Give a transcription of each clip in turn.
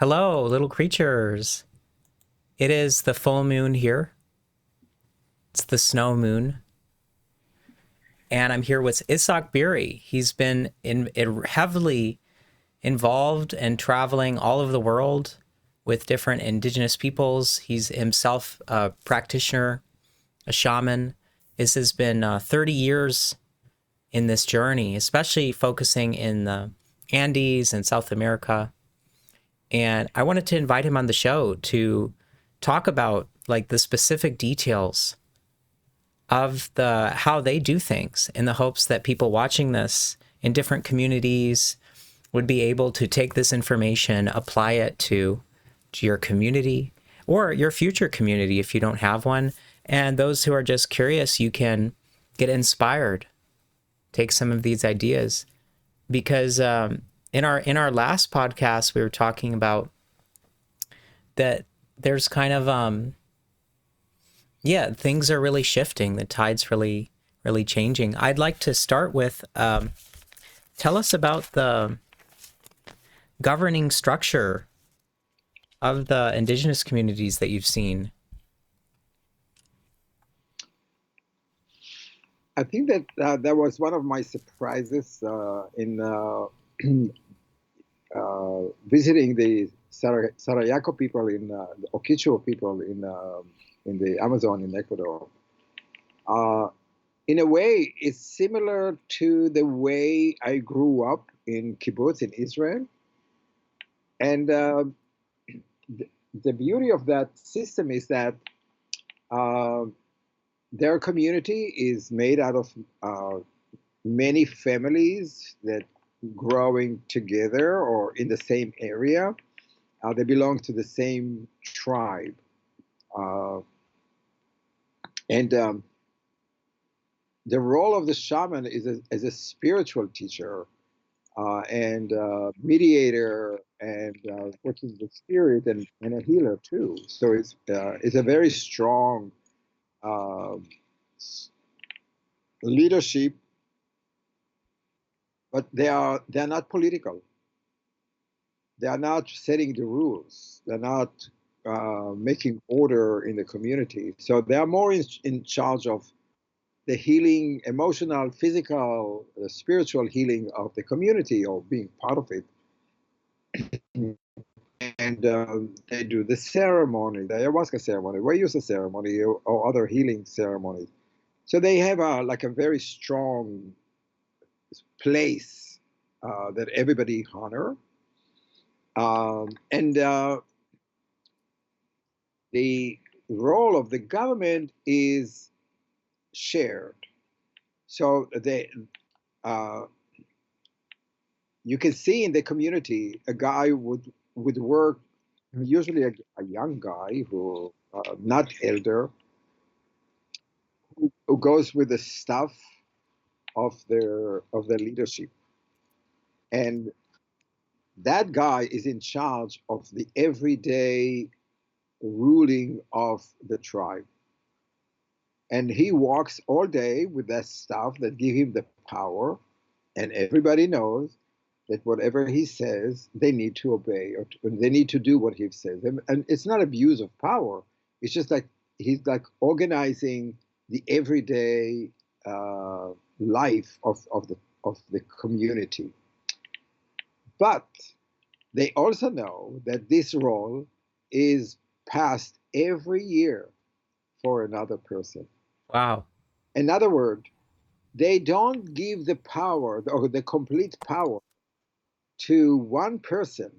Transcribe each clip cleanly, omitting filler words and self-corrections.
Hello, little creatures. It is the full moon here. It's the snow moon. And I'm here with Itzhak Beery. He's been heavily involved and traveling all over the world with different indigenous peoples. He's himself a practitioner, a shaman. This has been 30 years in this journey, especially focusing in the Andes and South America. And I wanted to invite him on the show to talk about like the specific details of the how they do things, in the hopes that people watching this in different communities would be able to take this information, apply it to your community or your future community if you don't have one. And those who are just curious, you can get inspired, take some of these ideas, because in our last podcast we were talking about that there's kind of yeah, things are really shifting. The tide's really changing. I'd like to start with tell us about the governing structure of the indigenous communities that you've seen. I think that that was one of my surprises in visiting the Sarayaco people the Oquichua people in the Amazon in Ecuador. Uh, in a way, it's similar to the way I grew up in kibbutz in Israel. And the beauty of that system is that uh, their community is made out of many families that growing together or in the same area. They belong to the same tribe. Uh, and The role of the shaman is as a spiritual teacher and mediator and working with spirit and a healer too. So it's a very strong uh, leadership, but they're not political. They are not setting the rules. They're not making order in the community. So they are more in charge of the healing, emotional, physical, spiritual healing of the community or being part of it. And they do the ceremony, the ayahuasca ceremony, Wayusa ceremony, or other healing ceremonies. So they have like a very strong place that everybody honor. And The role of the government is shared. So uh, you can see in the community a guy would work, usually a young guy who not elder, who goes with the stuff of their leadership, and that guy is in charge of the everyday ruling of the tribe, and he walks all day with that stuff that give him the power, and everybody knows that whatever he says they need to obey, or they need to do what he says, and it's not abuse of power. It's just like he's like organizing the everyday uh, life of the community. But they also know that this role is passed every year for another person. Wow. In other words, they don't give the power or the complete power to one person.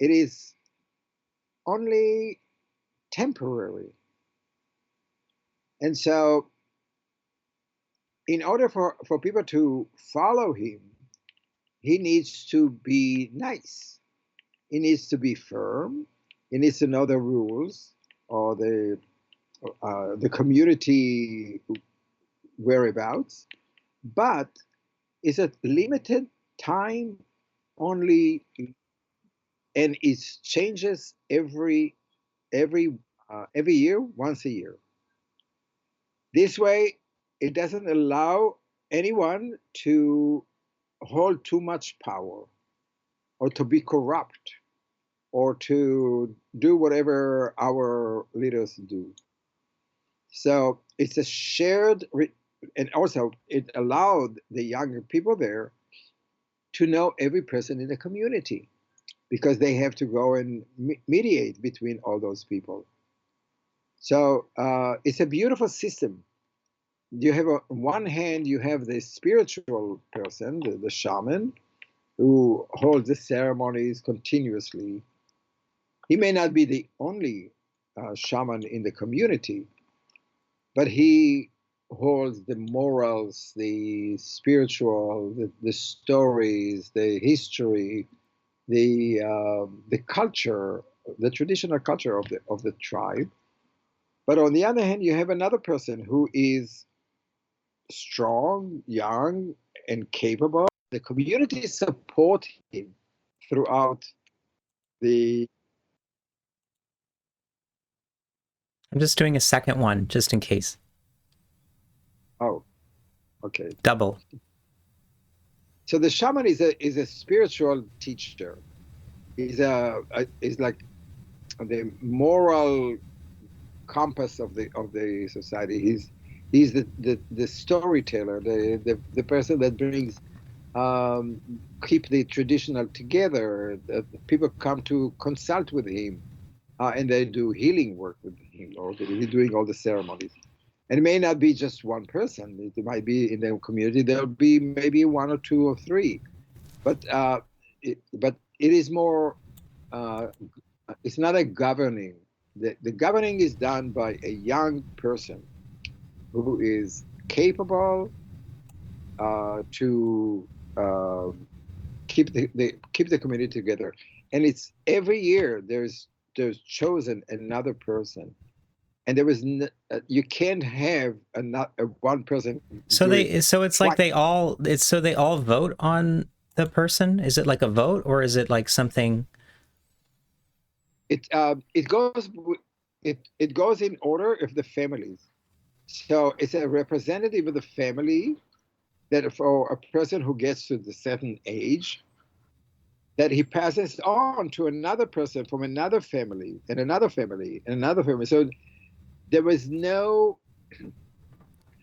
It is only temporary. And so, in order for people to follow him, he needs to be nice. He needs to be firm. He needs to know the rules or the community whereabouts. But it's a limited time only, and it changes every year, once a year. This way, it doesn't allow anyone to hold too much power or to be corrupt or to do whatever our leaders do. So it's a shared, and also it allowed the younger people there to know every person in the community because they have to go and mediate between all those people. So it's a beautiful system. You have, on one hand, you have the spiritual person, the shaman, who holds the ceremonies continuously. He may not be the only shaman in the community, but he holds the morals, the spiritual, the stories, the history, the culture, the traditional culture of the tribe. But on the other hand, you have another person who is strong, young, and capable. The community support him throughout the. I'm just doing a second one just in case. Oh, okay. Double. So the shaman is a spiritual teacher. Is like the moral compass of the society. He's the storyteller, the person that brings keep the traditional together. The people come to consult with him, and they do healing work with him, or he's doing all the ceremonies. And it may not be just one person. It might be in the community. There'll be maybe one or two or three, but it is more. Uh, it's not a governing. The governing is done by a young person who is capable to keep keep the community together. And it's every year there's chosen another person, and there was you can't have one person So doing it's like twice. they all vote on the person? Is it like a vote, or is it like something? It goes it goes in order of the families. So it's a representative of the family that for a person who gets to the certain age, that he passes on to another person from another family and another family and another family. So there was no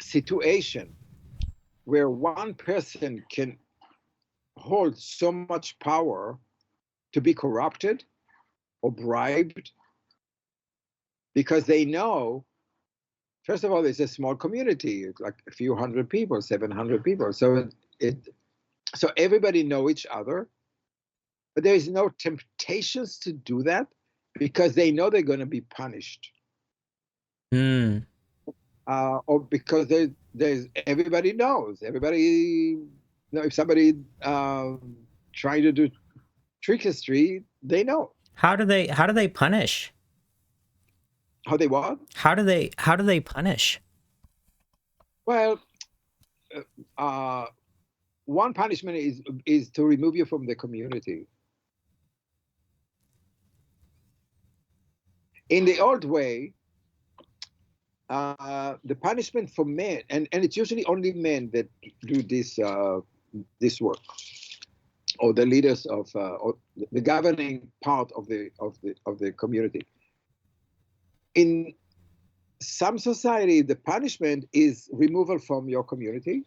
situation where one person can hold so much power to be corrupted or bribed, because they know, first of all, it's a small community, it's like a few hundred people, 700 people. So everybody know each other, but there is no temptations to do that because they know they're going to be punished. Hmm. Or because there's everybody knows. Everybody, if somebody trying to do trickstery, they know. How do they punish? How they what? How do they punish? Well, uh, one punishment is to remove you from the community. In the old way, the punishment for men, and it's usually only men that do this work, or the leaders or the governing part of the community. In some society, the punishment is removal from your community,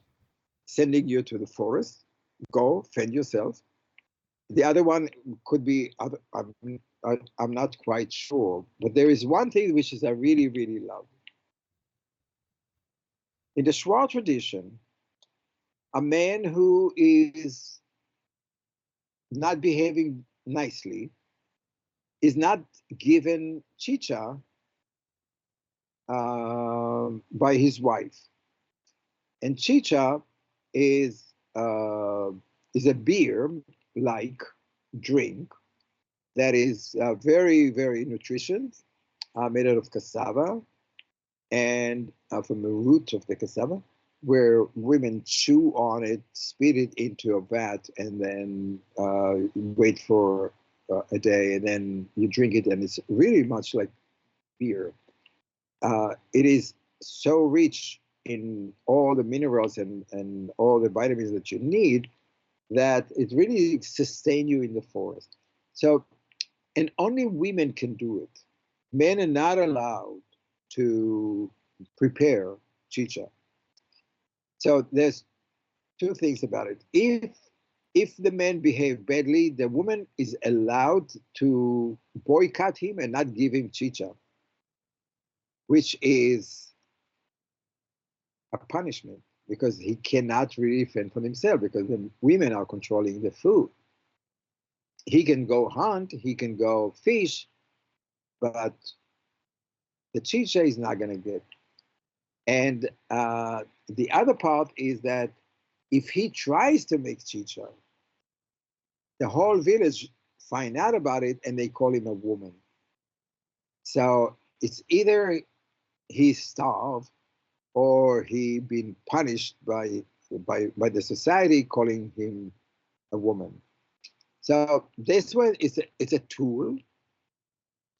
sending you to the forest, go fend yourself. The other one could be other. I'm not quite sure, but there is one thing which is I really really love. In the Shwa tradition, a man who is not behaving nicely is not given chicha by his wife. And chicha is uh, is a beer like drink that is very very nutritious, made out of cassava and from the root of the cassava, where women chew on it, spit it into a vat, and then wait for a day, and then you drink it, and it's really much like beer. It is so rich in all the minerals and all the vitamins that you need that it really sustains you in the forest. So, and only women can do it. Men are not allowed to prepare chicha. So there's two things about it. If the man behave badly, the woman is allowed to boycott him and not give him chicha, which is a punishment because he cannot really fend for himself because the women are controlling the food. He can go hunt, he can go fish, but the chicha is not going to get. And the other part is that if he tries to make chicha, the whole village find out about it and they call him a woman. So it's either he starved or he been punished by the society calling him a woman. So this one is it's a tool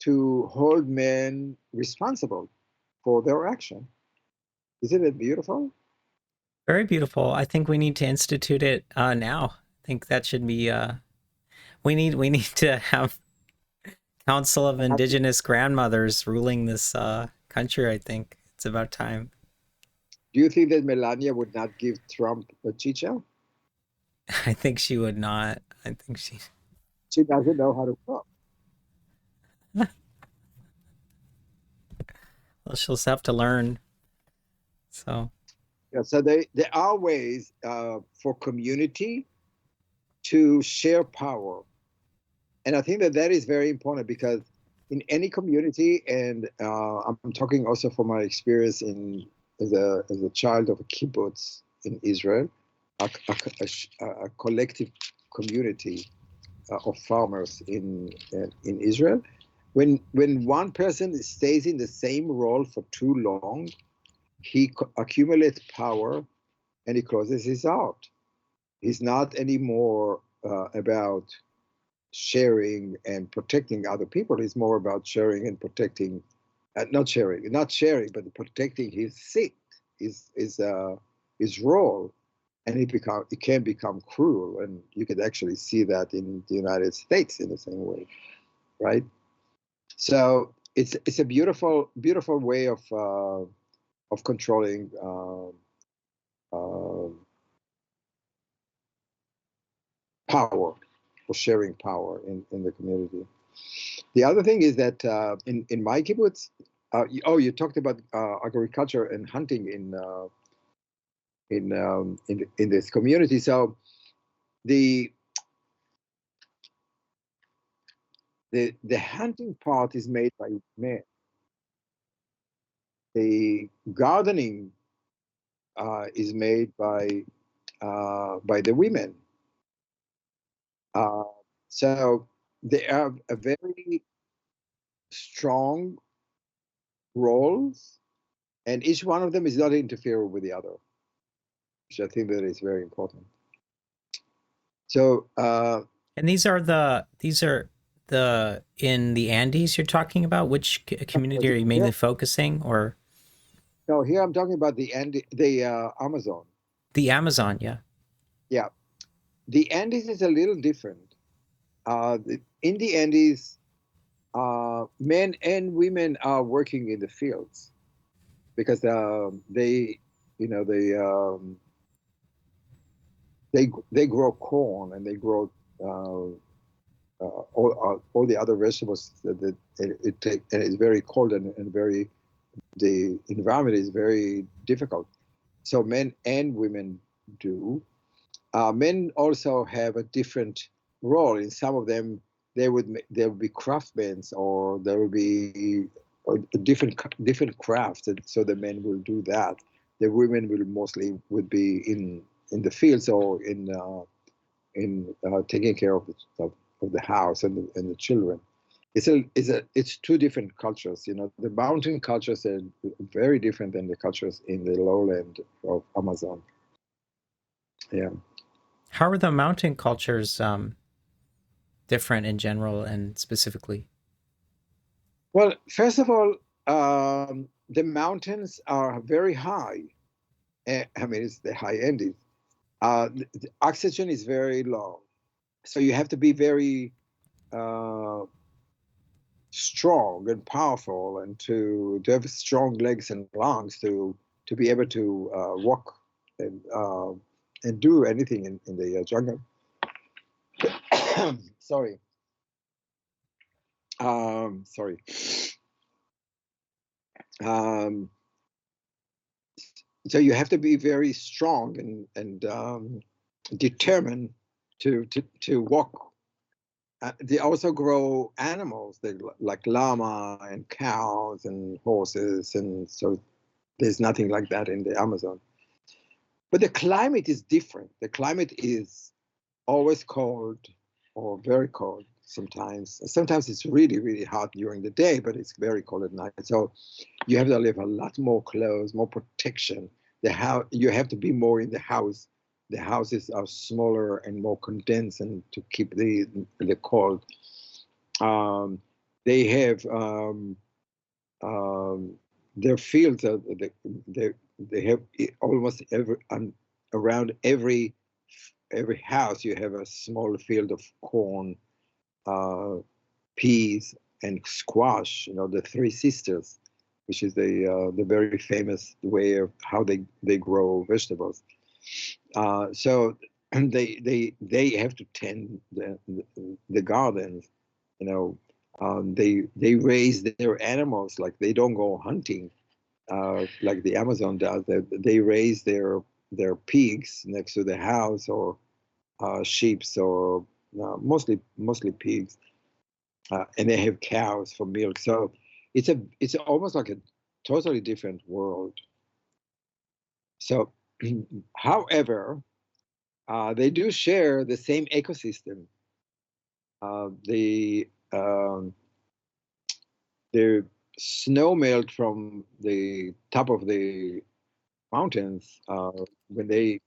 to hold men responsible for their action. Isn't it beautiful? Very beautiful. I think we need to institute it now. I think that should be we need to have Council of Indigenous Grandmothers ruling this country. I think it's about time. Do you think that Melania would not give Trump a chicha? I think she would not. I think She doesn't know how to cook. well, she'll have to learn. So Yeah, so there are ways for community to share power. And I think that that is very important because in any community, and I'm talking also from my experience as a child of a kibbutz in Israel, a collective community of farmers in Israel. When one person stays in the same role for too long, he accumulates power and he closes his out. He's not anymore about sharing and protecting other people. It's more about sharing and protecting, not sharing, but protecting his seat, his role, and it can become cruel. And you could actually see that in the United States in the same way, right? So it's a beautiful way of controlling uh, power or sharing power in the community. The other thing is that in my kibbutz, you talked about agriculture and hunting in this community. So the the hunting part is made by men. The gardening is made by the women. Uh, so they have a very strong roles, and each one of them is not interfering with the other, which I think that is very important. So, and these are the in the Andes you're talking about. Which community are you mainly focusing, or no, here I'm talking about the Amazon. the Amazon? Yeah. Yeah, the Andes is a little different. In the Andes, men and women are working in the fields because you know, they grow corn and they grow all the other vegetables that it take, and it's very cold and very the environment is very difficult. So men and women do. Men also have a different role. In some of them, there will be craftsmen, or there will be a different crafts. And so the men will do that. The women will mostly would be in the fields or in taking care of the house and the children. It's two different cultures. You know, the mountain cultures are very different than the cultures in the lowland of Amazon. Yeah. How are the mountain cultures different in general and specifically? Well, first of all, the mountains are very high. I mean, it's the high Andes. The oxygen is very low, so you have to be very strong and powerful, and to have strong legs and lungs to be able to walk and do anything in the jungle. Sorry. Sorry. Um, so you have to be very strong and determined to walk. They also grow animals, like llama and cows and horses, and so there's nothing like that in the Amazon. But the climate is different. The climate is always cold or very cold sometimes. Sometimes it's really, really hot during the day, but it's very cold at night. So you have to live a lot more clothes, more protection. You have to be more in the house. The houses are smaller and more condensed, and to keep the cold. They have their fields. They have almost around every house. You have a small field of corn, peas, and squash. You know, the three sisters, which is the very famous way of how they grow vegetables. So they have to tend the gardens. You know, they raise their animals, like they don't go hunting like the Amazon does. They raise their pigs next to the house, or sheep, or mostly pigs, and they have cows for milk. So it's almost like a totally different world. So, however, they do share the same ecosystem. The the snow melt from the top of the mountains. When they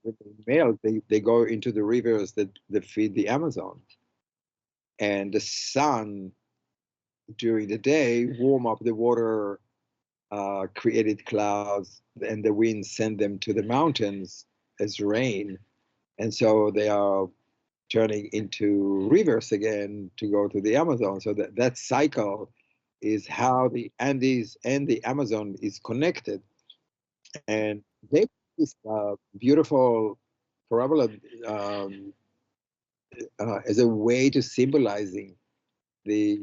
melt, they go into the rivers that feed the Amazon, and the sun during the day warm up the water, created clouds, and the wind sent them to the mountains as rain, and so they are turning into rivers again to go to the Amazon. So that cycle is how the Andes and the Amazon is connected. And they this beautiful parabola um, as a way to symbolizing the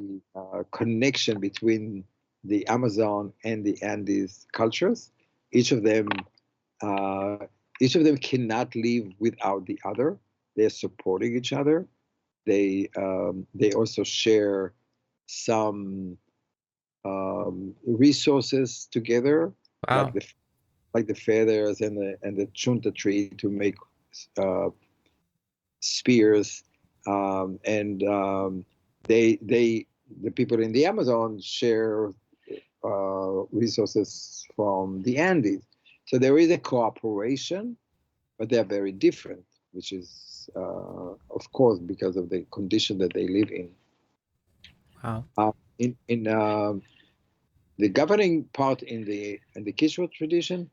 connection between the Amazon and the Andes cultures. Each of them, uh, each of them cannot live without the other. They're supporting each other. They also share some resources together, like Wow. the feathers and the chunta tree to make uh, spears, and the people in the Amazon share resources from the Andes. So there is a cooperation, but they are very different, which is of course because of the condition that they live in. Wow. In the governing part in the Kishwa tradition,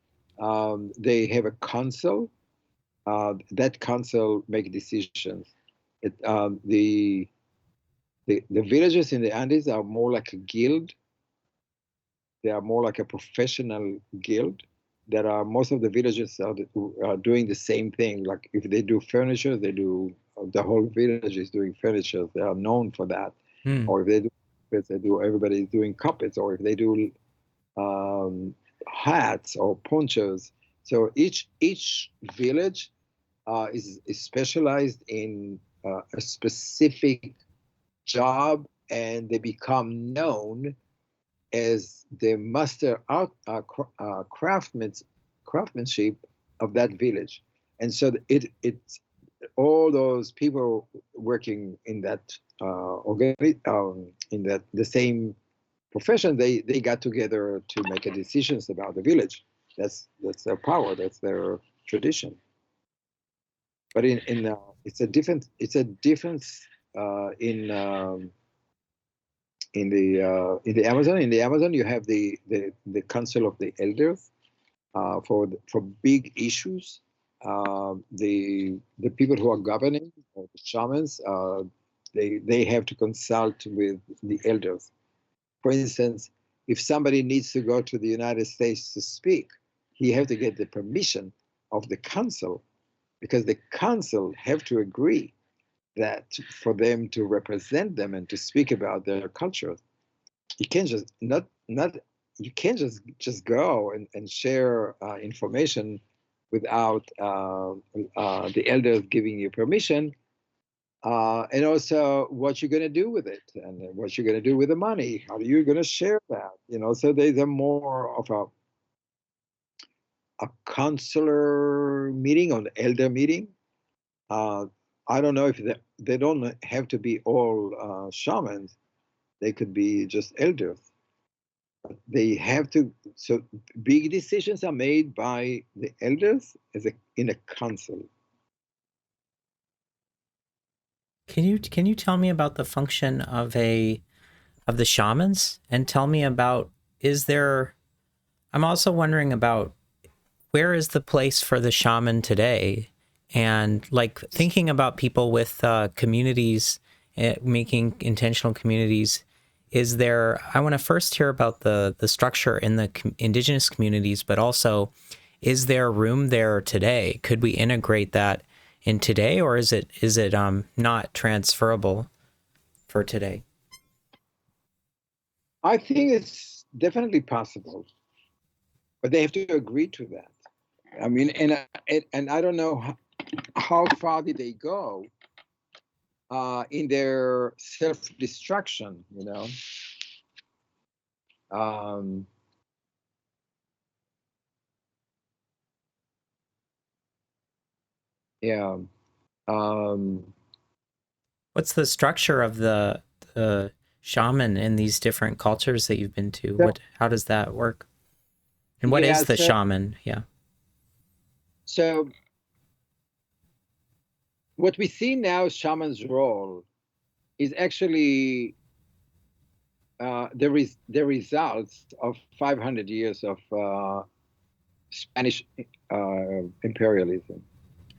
they have a council. That council make decisions. The villages in the Andes are more like a guild. They are more like a professional guild. There are most of the villages are doing the same thing. Like if they do furniture, they do the whole village is doing furniture. They are known for that. Hmm. Or if they do carpets, everybody is doing carpets. Or if they do um, hats or ponchos. So each village is specialized in a specific job, and they become known as the master craftsmanship of that village. And so it's all those people working in that in that the same profession, they got together to make a decisions about the village. That's their power. That's their tradition. But it's a difference in the Amazon. In the Amazon, you have the council of the elders for big issues. the people who are governing, the shamans, they have to consult with the elders. For instance, if somebody needs to go to the United States to speak, he has to get the permission of the council, because the council have to agree that for them to represent them and to speak about their culture. You can't just not you can't just go and share information without the elders giving you permission, and also what you're going to do with it, and what you're going to do with the money. How are you going to share that? So there's a more of a counselor meeting or an elder meeting. Uh, I don't know if they don't have to be all shamans. They could be just elders. They have to. So big decisions are made by the elders in a council. Can you tell me about the function of the shamans, and tell me about, is there, I'm also wondering about, where is the place for the shaman today? And like thinking about people with communities, making intentional communities, is there, I want to first hear about the structure in the indigenous communities, but also, is there room there today? Could we integrate that in today, or is it not transferable for today? I think it's definitely possible, but they have to agree to that. I mean, and I don't know how far did they go in their self-destruction. Um, yeah. Um, What's the structure of the shaman in these different cultures that you've been to? so, How does that work? And what yeah. is the shaman? Yeah. So what we see now, shaman's role, is actually the results of 500 years of Spanish imperialism.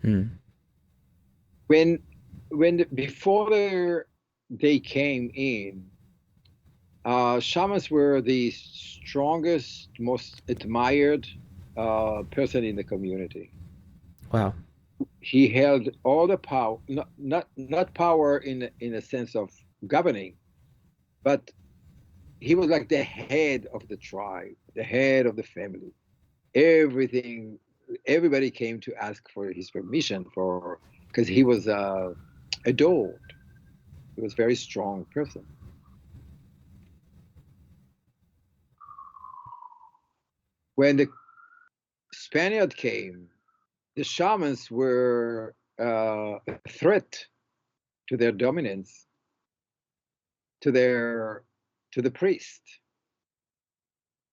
Hmm. When before they came in, shamans were the strongest, most admired person in the community. Wow. He held all the power, not power in a sense of governing, but he was like the head of the tribe, the head of the family. Everything, everybody came to ask for his permission for, because he was adored. He was a very strong person. When the Spaniard came, the shamans were a threat to their dominance, to their to the priest.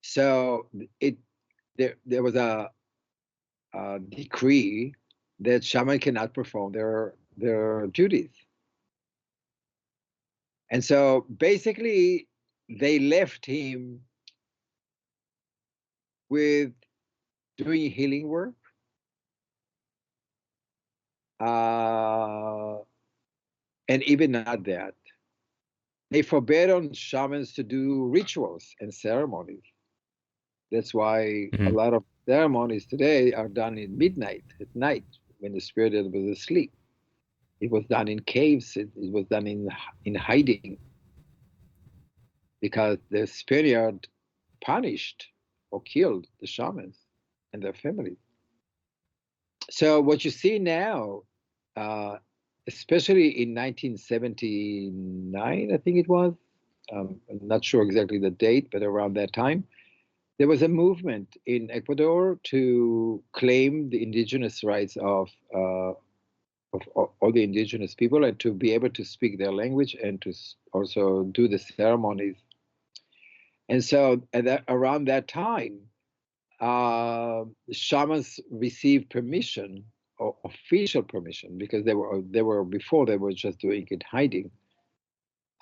So there was a decree that shaman cannot perform their duties. And so basically, they left him with doing healing work, uh, and even not that. They forbade on shamans to do rituals and ceremonies. That's why a Hmm. lot of ceremonies today are done in midnight, at night, when the spirit was asleep. It was done in caves. It was done in hiding, because the Spaniard punished or killed the shamans and their families. So what you see now, uh, especially in 1979, I think it was, I'm not sure exactly the date, but around that time, there was a movement in Ecuador to claim the indigenous rights of all the indigenous people, and to be able to speak their language, and to also do the ceremonies. And so around that time, shamans received permission, or official permission, because they were before, they were just doing it hiding,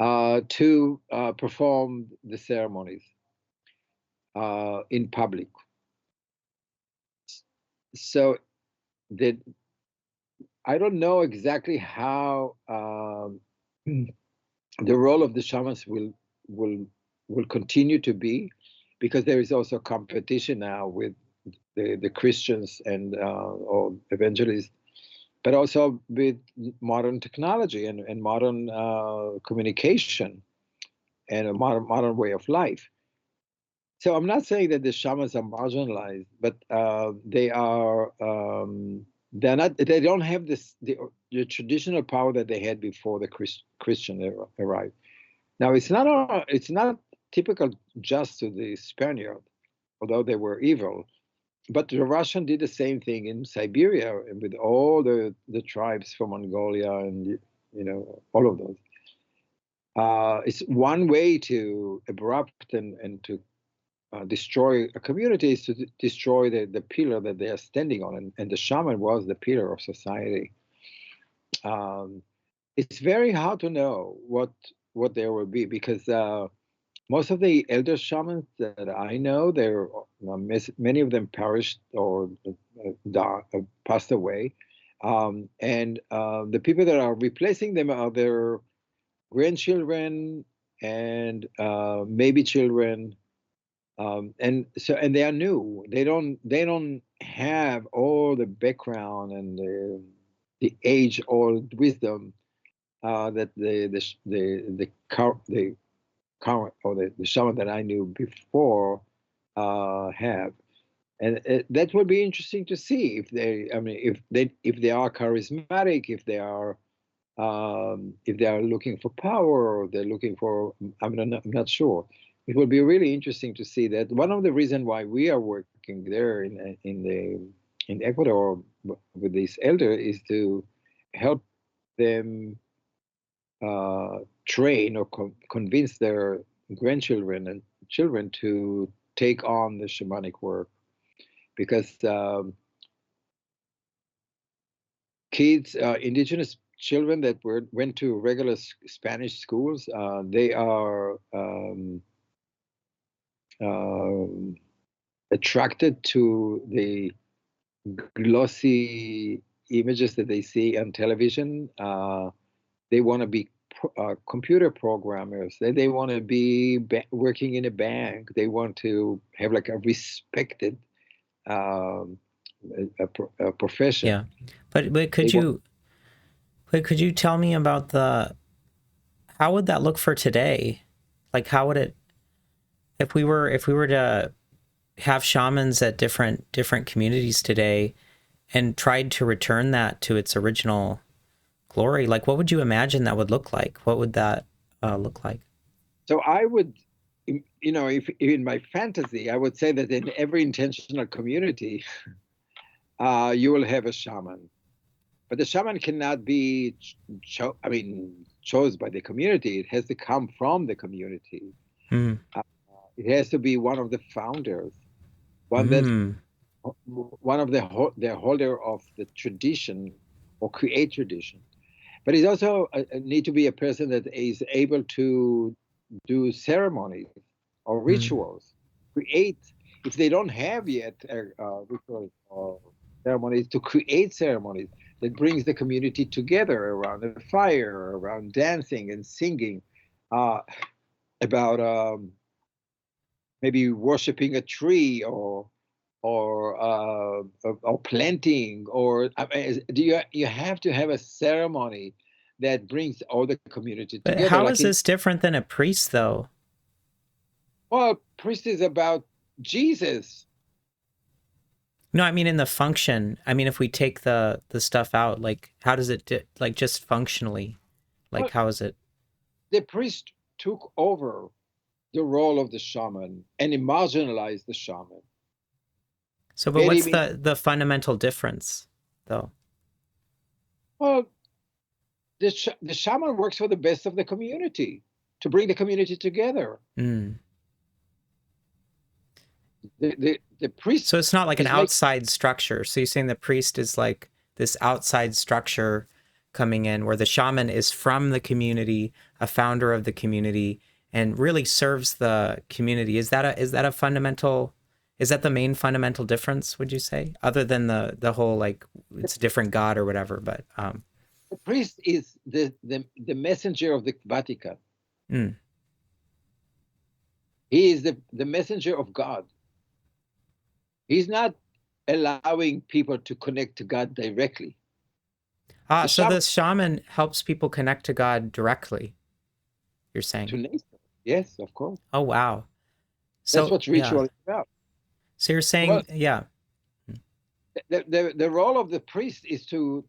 to perform the ceremonies in public. So that I don't know exactly how the role of the shamans will will continue to be, because there is also competition now with the Christians and or evangelists, but also with modern technology and modern communication and a modern way of life. So I'm not saying that the shamans are marginalized, but they are. They're not. They don't have the traditional power that they had before the Christian arrived. Now it's not typical just to the Spaniard, although they were evil. But the Russian did the same thing in Siberia and with all the tribes from Mongolia and all of those. It's one way to abrupt and to destroy a community is to destroy the pillar that they are standing on, and the shaman was the pillar of society. Um, it's very hard to know what there will be, because most of the elder shamans that I know, many of them perished or passed away, and the people that are replacing them are their grandchildren and maybe children, and they are new. They don't have all the background and the age-old wisdom that the current or the shaman that I knew before have. And that would be interesting to see if they, I mean, if they are charismatic, if they are looking for power, or they're looking for, I'm not sure. It will be really interesting to see that. One of the reasons why we are working there in Ecuador with these elders is to help them train or convince their grandchildren and children to take on the shamanic work, because kids, indigenous children that went to regular Spanish schools, they are um, attracted to the glossy images that they see on television. They want to be computer programmers. They want to be working in a bank. They want to have like a respected um, a Yeah, profession. but They want. could you tell me about the how would that look for today? Like how would it if we were to have shamans at different communities today and tried to return that to its original glory, like what would you imagine that would look like? What would that look like? So I would, if in my fantasy, I would say that in every intentional community, you will have a shaman. But the shaman cannot be, chose by the community. It has to come from the community. Mm. Uh, it has to be one of the founders, one that Mm. one of the holder of the tradition or create tradition. But it also need to be a person that is able to do ceremonies or Mm. rituals, create, if they don't have yet rituals or ceremonies, to create ceremonies that brings the community together around a fire, around dancing and singing, uh, about maybe worshiping a tree or planting, or do you have to have a ceremony that brings all the community But together, how like is in, this different than a priest though? well, priest is about Jesus. No, I mean in the function. I mean if we take the stuff out, like how does it like just functionally? Well, Like how is it? the priest took over the role of the shaman and he marginalized the shaman, So but made what's him in, the fundamental difference though? well, the shaman works for the best of the community to bring the community together. Mm. The priest So it's not like an is like, outside structure. So you're saying the priest is like this outside structure coming in where the shaman is from the community, a founder of the community, and really serves the community. Is that a fundamental Is that the main fundamental difference, would you say? Other than the whole like it's a different god or whatever, but The priest is the messenger of the Vatican. mm. He is the messenger of God. He's not allowing people to connect to God directly. The So shaman the shaman helps people connect to God directly, you're to saying. nature. Yes, of course. Oh wow. That's So what yeah. ritual is about. So you're Well, saying, yeah. the role of the priest is to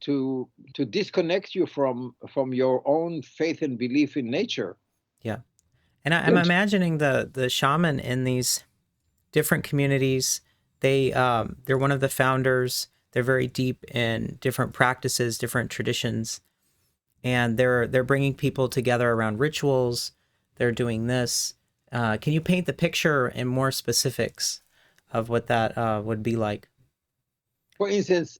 disconnect you from your own faith and belief in nature. Yeah. And I'm Don't imagining the shaman in these different communities. They're one of the founders. They're very deep in different practices, different traditions, and they're bringing people together around rituals. They're doing this. Can you paint the picture in more specifics of what that would be like? For instance,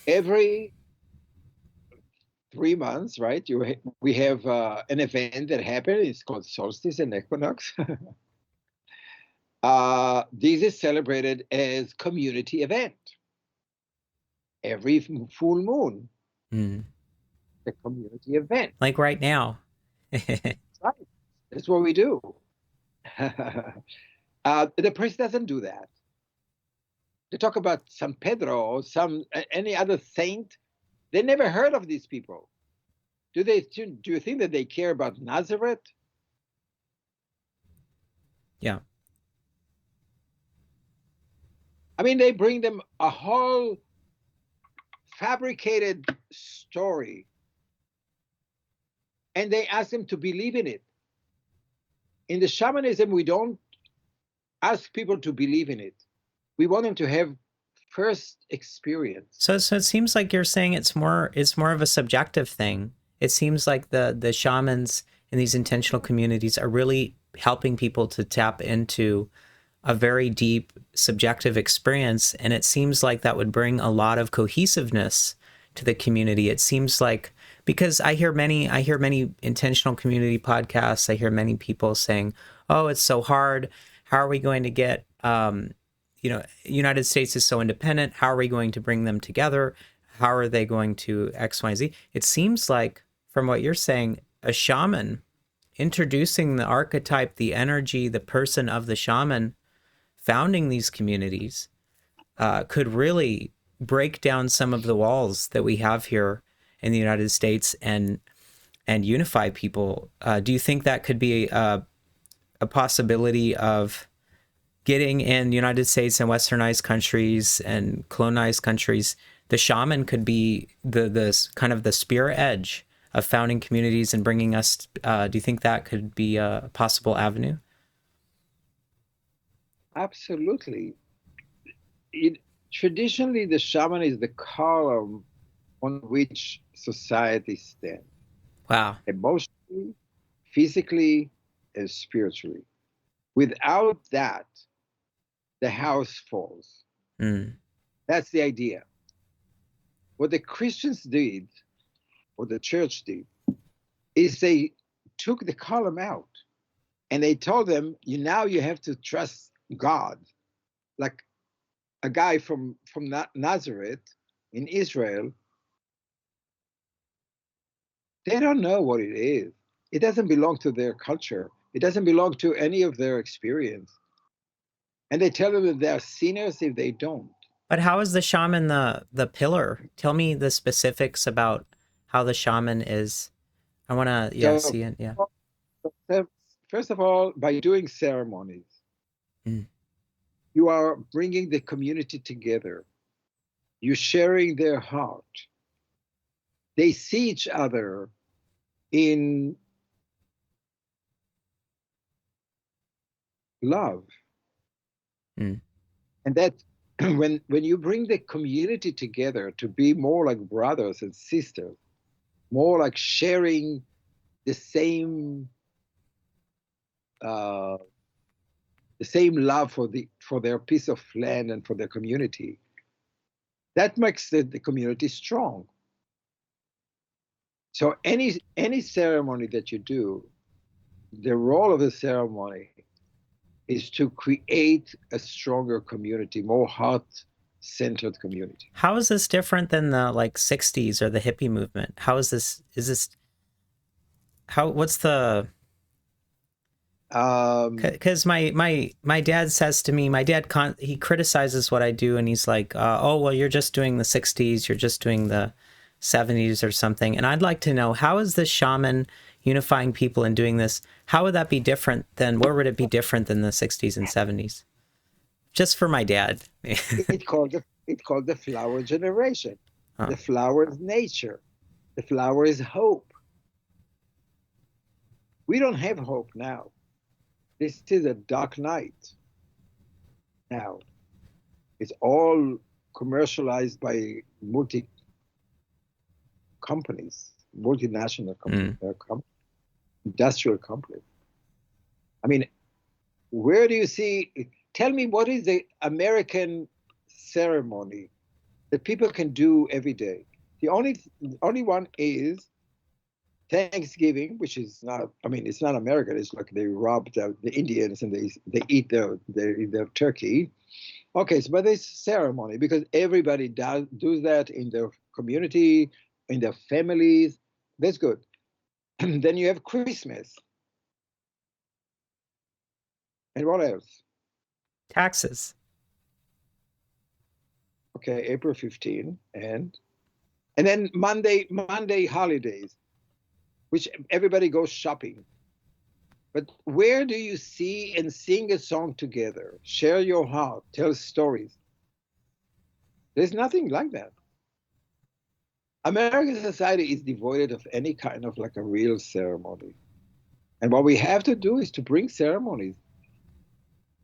every 3 months, right? We have an event that happens. It's called solstice and equinox. This is celebrated as community event. Every full moon, Mm. the community event. Like right now. Right. That's what we do. The priest doesn't do that. They talk about San Pedro or any other saint. They never heard of these people. Do you think that they care about Nazareth? Yeah. I mean, they bring them a whole fabricated story and they ask them to believe in it. In the shamanism, we don't ask people to believe in it. We want them to have first experience. So it seems like you're saying it's more of a subjective thing. It seems like the shamans in these intentional communities are really helping people to tap into a very deep subjective experience, and it seems like that would bring a lot of cohesiveness to the community. It seems like, because I hear many intentional community podcasts. I hear many people saying, "Oh, it's so hard. How are we going to get United States is so independent. How are we going to bring them together? How are they going to X, Y, Z?" It seems like, from what you're saying, a shaman introducing the archetype, the energy, the person of the shaman founding these communities could really break down some of the walls that we have here in the United States and unify people. Do you think that could be a possibility of getting in the United States and westernized countries and colonized countries? The shaman could be the kind of the spear edge of founding communities and bringing us. Do you think that could be a possible avenue? Absolutely. Traditionally, the shaman is the column on which society stands, Wow. emotionally, physically, and spiritually. Without that, the house falls. Mm. That's the idea. What the Christians did, what the church did, is they took the column out and they told them, now you have to trust God. Like a guy from Nazareth in Israel, they don't know what it is. It doesn't belong to their culture. It doesn't belong to any of their experience. And they tell them that they are sinners if they don't. But how is the shaman the pillar? Tell me the specifics about how the shaman is. I want to, yeah, So, see it. Yeah. first of all, by doing ceremonies, Mm. you are bringing the community together. You're sharing their heart. They see each other in love. Mm. And that when you bring the community together to be more like brothers and sisters, more like sharing the same uh, love for their piece of land and for their community, that makes the community strong. So any ceremony that you do, the role of the ceremony is to create a stronger community, more heart-centered community. How is this different than the like 60s or the hippie movement? How is this how what's the because my dad says to me, he criticizes what I do, and he's like, oh well, you're just doing the 60s, you're just doing the 70s or something. And I'd like to know, how is this shaman unifying people and doing this, how would that be different than, where would it be different than the 60s and 70s? Just for my dad. It called the flower generation. Oh. The flower is nature. The flower is hope. We don't have hope now. This is a dark night now. It's all commercialized by multinational companies, industrial companies. I mean, where do you see, tell me, what is the American ceremony that people can do every day? The only one is Thanksgiving, which is not, I mean, it's not American. It's like they rob the Indians and they eat their turkey. Okay, so but it's ceremony because everybody does that in their community, in their families. That's good. Then you have Christmas. And what else? Taxes. Okay, April 15, and then Monday holidays, which everybody goes shopping. But where do you see and sing a song together, share your heart, tell stories? There's nothing like that. American society is devoid of any kind of like a real ceremony. And what we have to do is to bring ceremonies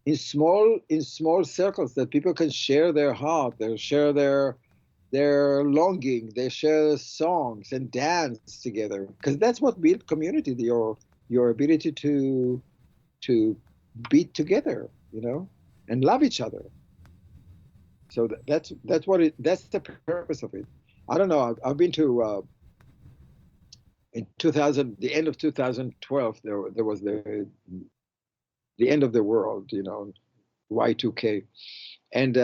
in small circles that people can share their heart, they share their longing, they share songs and dance together, because that's what builds community, your ability to be together, and love each other. So that's the purpose of it. I don't know. I've been to in 2000, the end of 2012. There was the end of the world, Y2K, and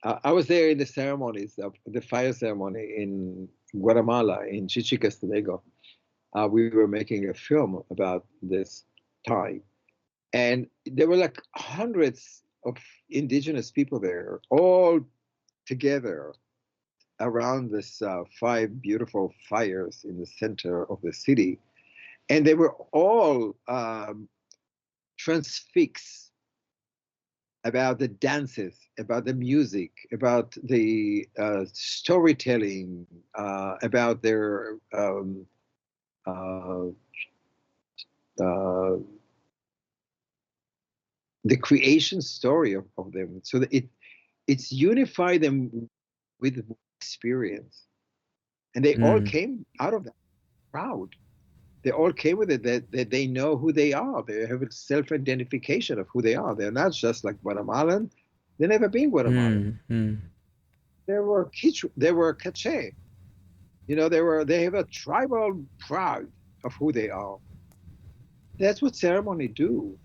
I was there in the ceremonies of the fire ceremony in Guatemala, in Chichicastenango. We were making a film about this time, and there were like hundreds of indigenous people there, all together around this 5 beautiful fires in the center of the city, and they were all transfixed about the dances, about the music, about the storytelling, about their uh, the creation story of them. So that it's unified them with experience, and they all came out of that proud. They all came with it that they know who they are. They have a self-identification of who they are. They're not just like Guatemalan. They've never been Guatemalan. They were Cache. They have a tribal pride of who they are. That's what ceremony do.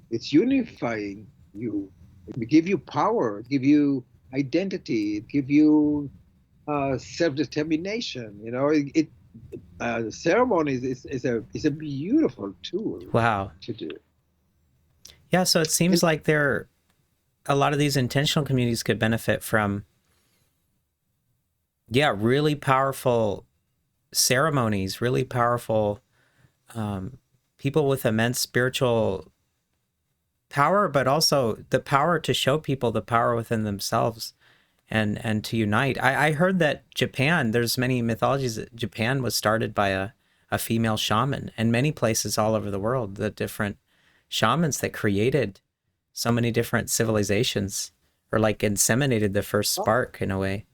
It's unifying you. It give you power. It give you identity. It give you self-determination. Ceremonies is a beautiful tool. Wow. To do. Yeah, so it seems like a lot of these intentional communities could benefit from, really powerful ceremonies, really powerful people with immense spiritual power, but also the power to show people the power within themselves and to unite. I heard that Japan, there's many mythologies that Japan was started by a female shaman, and many places all over the world, the different shamans that created so many different civilizations, or like inseminated the first spark in a way.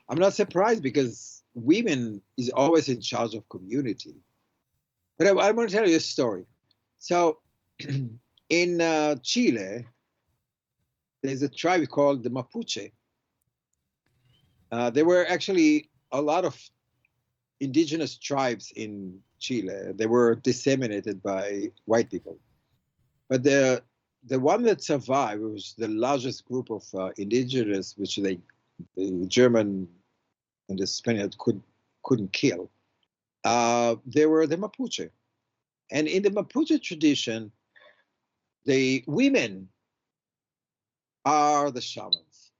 I'm not surprised, because women is always in charge of community. But I want to tell you a story. So in Chile, there's a tribe called the Mapuche. There were actually a lot of indigenous tribes in Chile. They were disseminated by white people. But the one that survived was the largest group of indigenous, which the German and the Spaniard couldn't kill. They were the Mapuche. And in the Mapuche tradition, the women are the shamans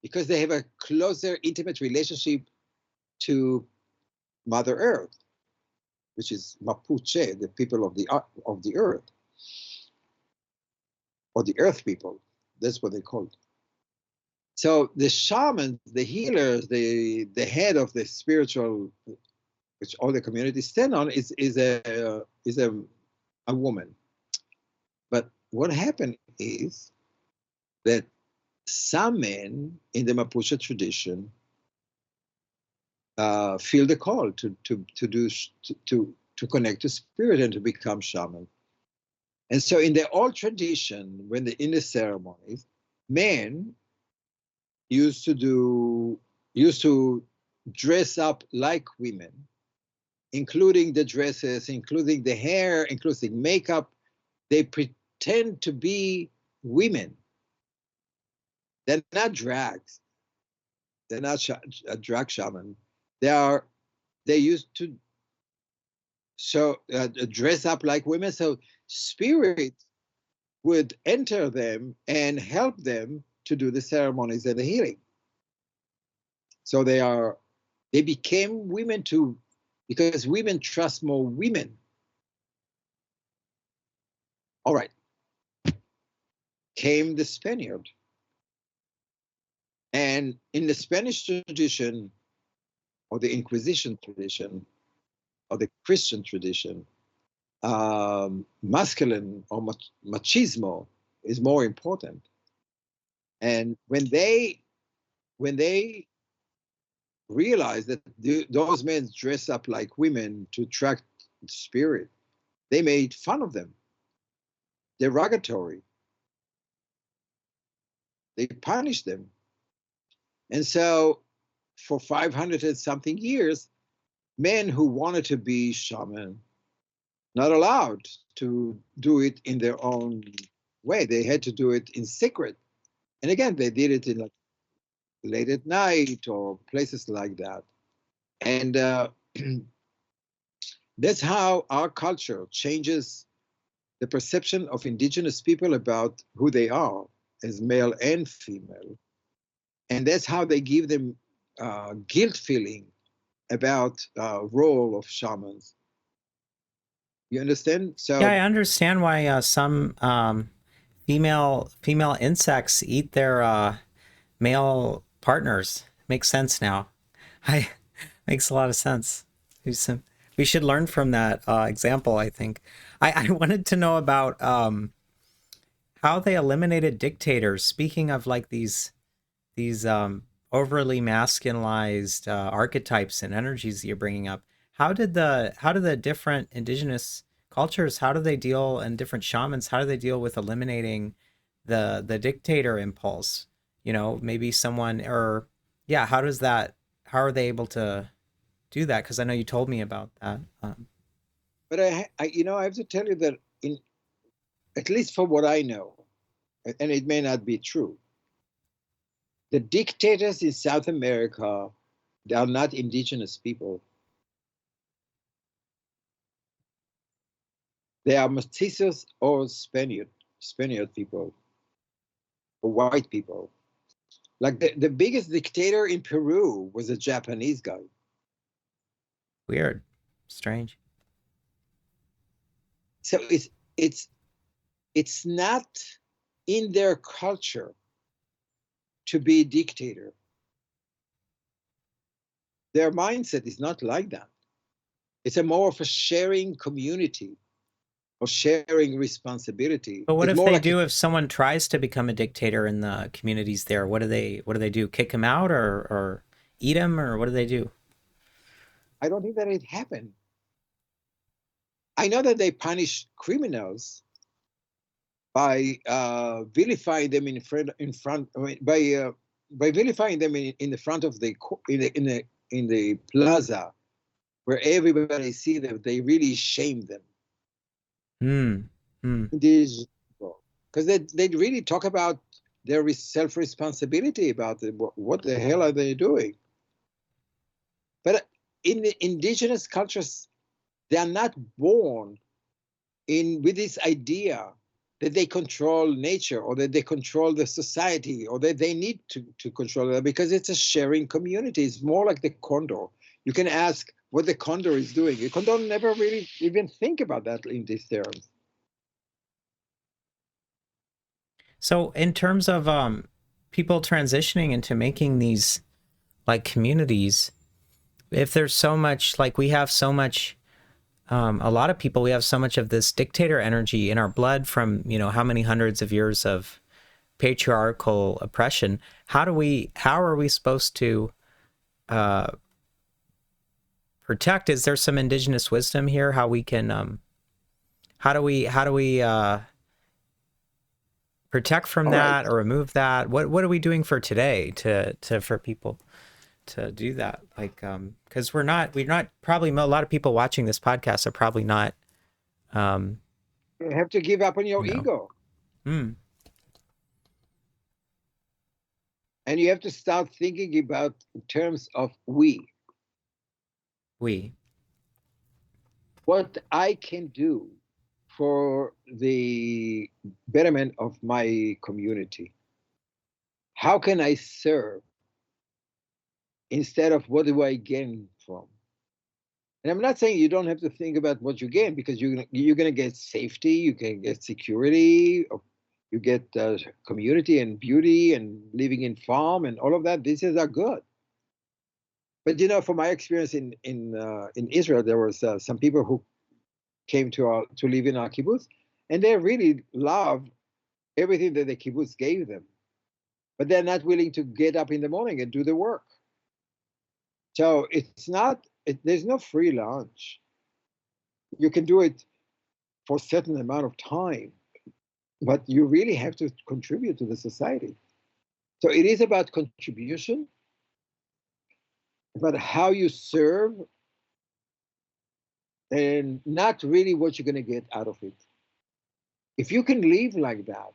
because they have a closer, intimate relationship to Mother Earth, which is Mapuche, the people of the earth, or the earth people. That's what they called. So the shamans, the healers, the head of the spiritual, which all the communities stand on, is a woman. But what happened is that some men in the Mapuche tradition feel the call to connect to spirit and to become shaman. And so in the old tradition, in the ceremonies, men used to dress up like women, including the dresses, including the hair, including makeup. They pretend to be women. They're not drags. They're not a drag shaman. They used to dress up like women, so spirit would enter them and help them to do the ceremonies and the healing. So they became women too, because women trust more women. All right. Came the Spaniard. And in the Spanish tradition, or the Inquisition tradition, or the Christian tradition, masculine or machismo is more important. And when they realized that those men dress up like women to attract spirit, they made fun of them, derogatory. They punished them. And so for 500 and something years, men who wanted to be shaman, not allowed to do it in their own way. They had to do it in secret. And again, they did it in like late at night or places like that. And that's how our culture changes the perception of indigenous people about who they are as male and female. And that's how they give them guilt feeling about role of shamans. You understand? Yeah, So, I understand why some female insects eat their male partners. Makes sense now. I makes a lot of sense. We should learn from that example. I think I wanted to know about how they eliminated dictators. Speaking of like these overly masculinized archetypes and energies that you're bringing up, how did the different indigenous cultures, how do they deal, and different shamans, how do they deal with eliminating the dictator impulse? You know, maybe someone, or yeah, how are they able to do that? Because I know you told me about that. but I have to tell you that at least for what I know, and it may not be true, the dictators in South America, they are not indigenous people. They are mestizos or Spaniard people, or white people. Like the biggest dictator in Peru was a Japanese guy. Weird, strange. So it's it's not in their culture to be a dictator. Their mindset is not like that. It's a more of a sharing community or sharing responsibility. But what It's if more they like do if someone tries to become a dictator in the communities there? What do they do? Kick him out or eat him, or what do they do? I don't think that it happened. I know that they punish criminals by vilifying them by vilifying them in the front of the in the plaza where everybody see them. They really shame them. Hmm. Hmm. These because they really talk about their self-responsibility about it. What the hell are they doing? But in the indigenous cultures, they are not born in with this idea that they control nature or that they control the society or that they need to control it, because it's a sharing community. It's more like the condor. You can ask what the condor is doing. The condor never really even think about that in these terms. So in terms of people transitioning into making these like communities, if there's so much, like we have so much, a lot of people, we have so much of this dictator energy in our blood from, you know, how many hundreds of years of patriarchal oppression. How are we supposed to protect? Is there some indigenous wisdom here? How we can, how do we protect from All right. that or remove that? What are we doing for today to for people to do that? Like, because we're not probably, a lot of people watching this podcast are probably not, um, You have to give up on your you know, ego. mm, And you have to start thinking about in terms of we. we, What I can do for the betterment of my community. How can I serve instead of what do I gain from? And I'm not saying you don't have to think about what you gain, because you're gonna get safety, you can get security, you get community and beauty and living in farm and all of that. These are good. But you know, from my experience in Israel, there was some people who came to live in our kibbutz, and they really love everything that the kibbutz gave them, but they're not willing to get up in the morning and do the work. So it's not. There's no free lunch. You can do it for a certain amount of time, but you really have to contribute to the society. So it is about contribution, about how you serve, and not really what you're going to get out of it. If you can live like that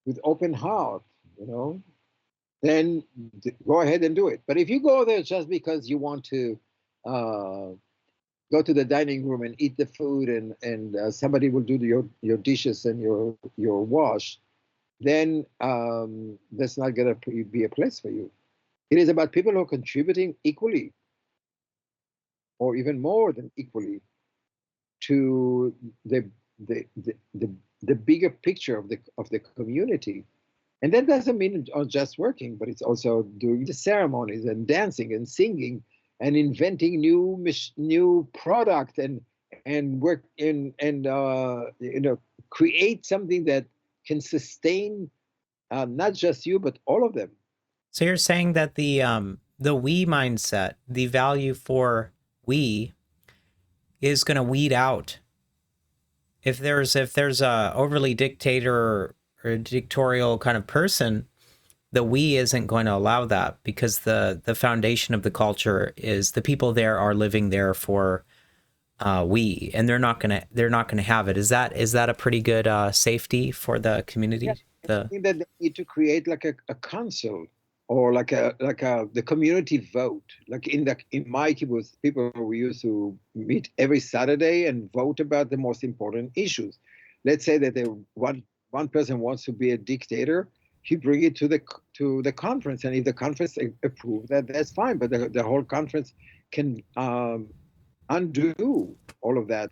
with open heart, you know, then go ahead and do it. But if you go there just because you want to uh, go to the dining room and eat the food, and somebody will do your dishes and your wash, then that's not going to be a place for you. It is about people who are contributing equally or even more than equally to the the the, the, the bigger picture of the community. And that doesn't mean just working, but it's also doing the ceremonies and dancing and singing and inventing new product and work in and you know, create something that can sustain not just you but all of them. so you're saying that the we mindset, the value for we, is going to weed out if there's a overly dictator or dictatorial kind of person, the we isn't going to allow that, because the foundation of the culture is the people there are living there for we, and they're not gonna have it. Is that a pretty good safety for the Yeah, community? I The think that they need to create like a council or like a the community vote. Like in my kibbutz, people we used to meet every Saturday and vote about the most important issues. Let's say that one person wants to be a dictator, he bring it to the conference, and if the conference approve that, that's fine. But the whole conference can undo all of that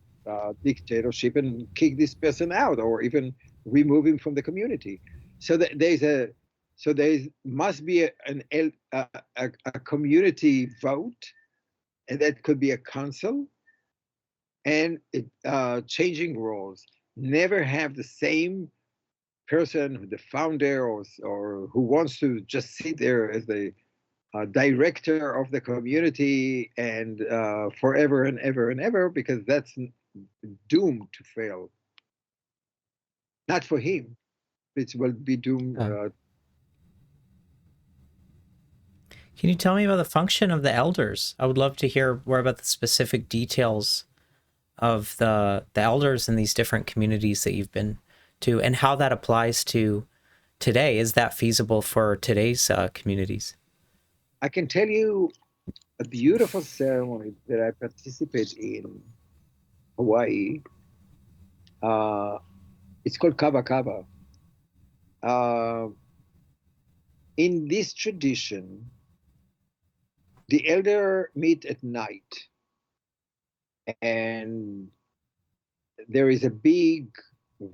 dictatorship and kick this person out or even remove him from the community. So that there must be a community vote, and that could be a council, and changing roles. Never have the same person, the founder or who wants to just sit there as the director of the community and forever and ever and ever, because that's doomed to fail. Not for him, it will be doomed. Can you tell me about the function of the elders? I would love to hear more about the specific details of the elders in these different communities that you've been too, and how that applies to today. Is that feasible for today's communities? I can tell you a beautiful ceremony that I participate in Hawaii. Uh, it's called kava kava. Uh, in this tradition, the elder meet at night, and there is a big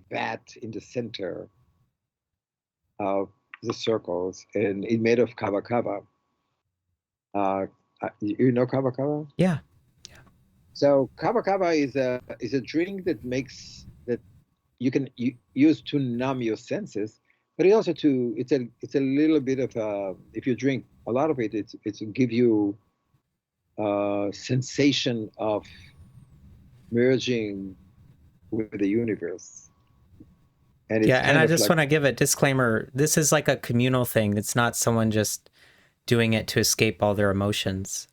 vat in the center of the circles, and it's made of kava kava. You know kava kava? Yeah. So kava kava is a drink that makes that you can use to numb your senses, but it also to it's a little bit of a, if you drink a lot of it, it's give you a sensation of merging with the universe, and Yeah, it's and kind I of just like, want to give a disclaimer. This is like a communal thing. It's not someone just doing it to escape all their emotions.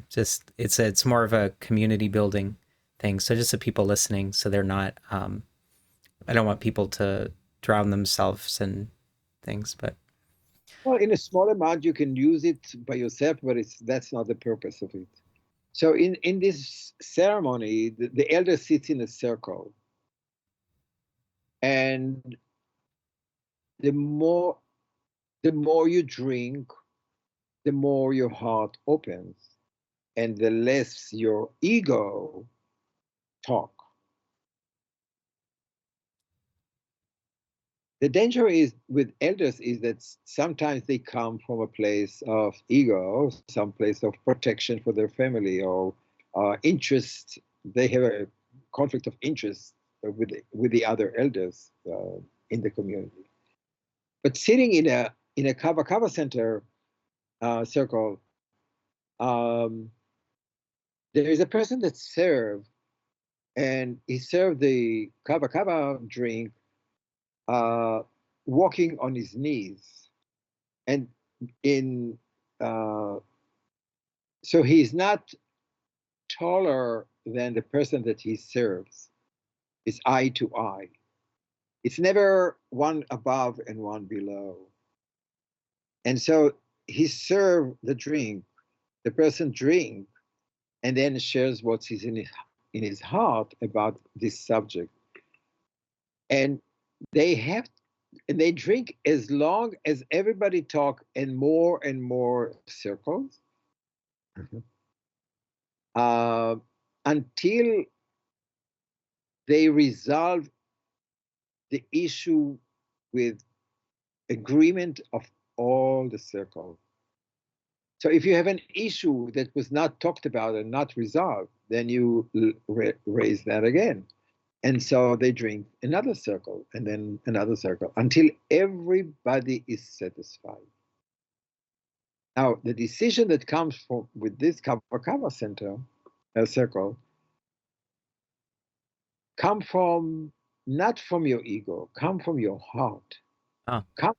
Just it's more of a community building thing. So just the people listening, so they're not. I don't want people to drown themselves and things, but well, in a small amount you can use it by yourself, but it's that's not the purpose of it. So in this ceremony, the elder sits in a circle, and the more the more you drink, the more your heart opens, and the less your ego talk. The danger is with elders is that sometimes they come from a place of ego, some place of protection for their family, or interest. They have a conflict of interest with the other elders in the community. But sitting in a kava kava center circle, um, there is a person that served, and he served the kava kava drink, uh, walking on his knees, and in uh, so he's not taller than the person that he serves. It's eye to eye. It's never one above and one below. And so he served the drink. The person drink and then shares what's in his heart about this subject. And they have and they drink as long as everybody talk in more and more circles, uh, until they resolve the issue with agreement of all the circle. So if you have an issue that was not talked about and not resolved, then you raise that again. And so they drink another circle and then another circle until everybody is satisfied. Now, the decision that comes from with this kava kava center circle come from not from your ego, come from your heart, oh, come